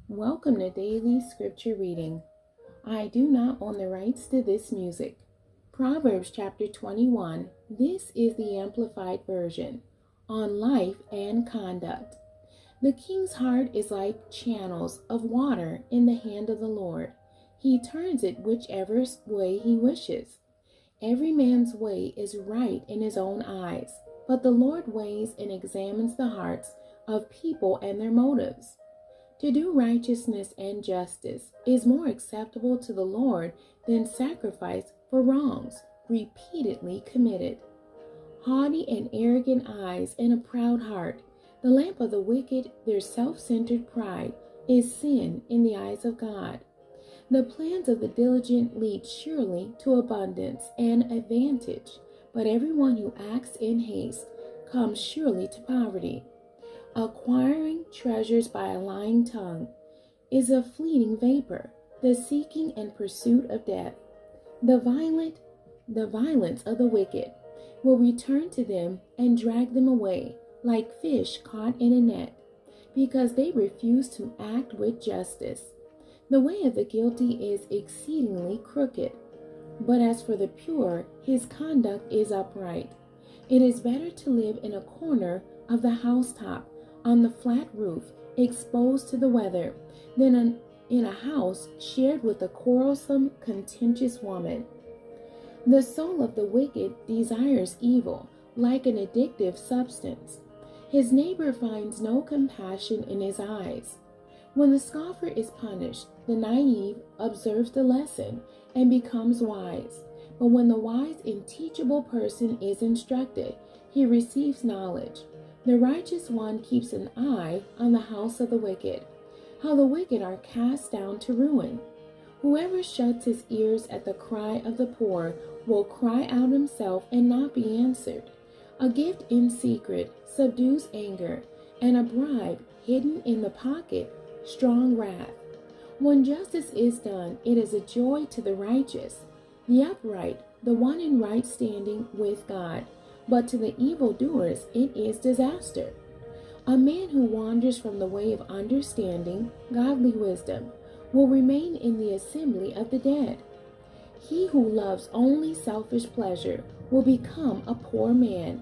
Welcome to Daily Scripture Reading. I do not own the rights to this music. Proverbs chapter 21. This is the Amplified Version. On life and conduct. The king's heart is like channels of water in the hand of the Lord. He turns it whichever way he wishes. Every man's way is right in his own eyes, but the Lord weighs and examines the hearts of people and their motives. To do righteousness and justice is more acceptable to the Lord than sacrifice for wrongs repeatedly committed. Haughty and arrogant eyes and a proud heart, the lamp of the wicked, their self-centered pride, is sin in the eyes of God. The plans of the diligent lead surely to abundance and advantage, but everyone who acts in haste comes surely to poverty. Acquiring treasures by a lying tongue is a fleeting vapor, the seeking and pursuit of death. The violence of the wicked will return to them and drag them away like fish caught in a net, because they refuse to act with justice. The way of the guilty is exceedingly crooked, but as for the pure, his conduct is upright. It is better to live in a corner of the housetop on the flat roof, exposed to the weather, than in a house shared with a quarrelsome, contentious woman. The soul of the wicked desires evil, like an addictive substance. His neighbor finds no compassion in his eyes. When the scoffer is punished, the naive observes the lesson and becomes wise. But when the wise and teachable person is instructed, he receives knowledge. The righteous one keeps an eye on the house of the wicked. How the wicked are cast down to ruin. Whoever shuts his ears at the cry of the poor will cry out himself and not be answered. A gift in secret subdues anger, and a bribe hidden in the pocket, strong wrath. When justice is done, it is a joy to the righteous, the upright, the one in right standing with God. But to the evildoers it is disaster. A man who wanders from the way of understanding, godly wisdom, will remain in the assembly of the dead. He who loves only selfish pleasure will become a poor man.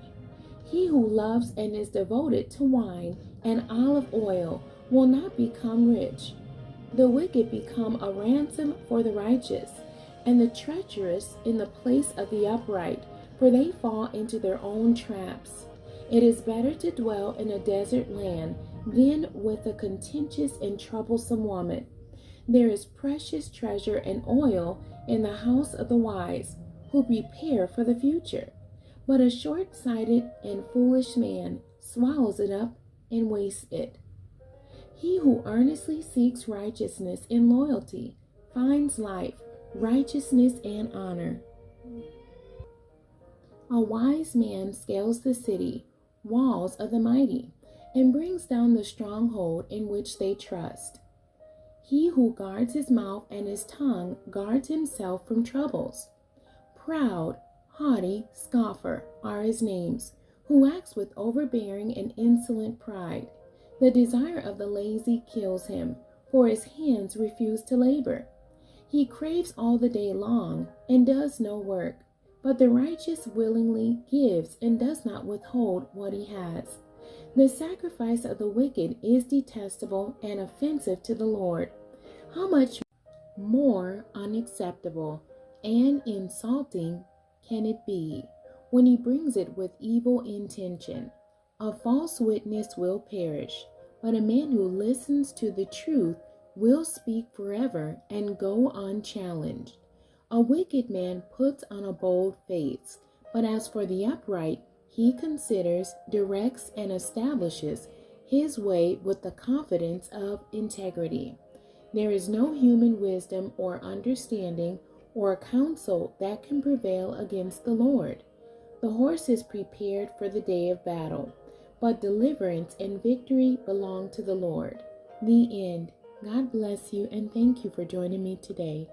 He who loves and is devoted to wine and olive oil will not become rich. The wicked become a ransom for the righteous, and the treacherous in the place of the upright, for they fall into their own traps. It is better to dwell in a desert land than with a contentious and troublesome woman. There is precious treasure and oil in the house of the wise, who prepare for the future. But a short-sighted and foolish man swallows it up and wastes it. He who earnestly seeks righteousness and loyalty finds life, righteousness, and honor. A wise man scales the city walls of the mighty and brings down the stronghold in which they trust. He who guards his mouth and his tongue guards himself from troubles. Proud, haughty, scoffer are his names, who acts with overbearing and insolent pride. The desire of the lazy kills him, for his hands refuse to labor. He craves all the day long and does no work. But the righteous willingly gives and does not withhold what he has. The sacrifice of the wicked is detestable and offensive to the Lord. How much more unacceptable and insulting can it be when he brings it with evil intention? A false witness will perish, but a man who listens to the truth will speak forever and go unchallenged. A wicked man puts on a bold face, but as for the upright, he considers, directs, and establishes his way with the confidence of integrity. There is no human wisdom or understanding or counsel that can prevail against the Lord. The horse is prepared for the day of battle, but deliverance and victory belong to the Lord. The end. God bless you, and thank you for joining me today.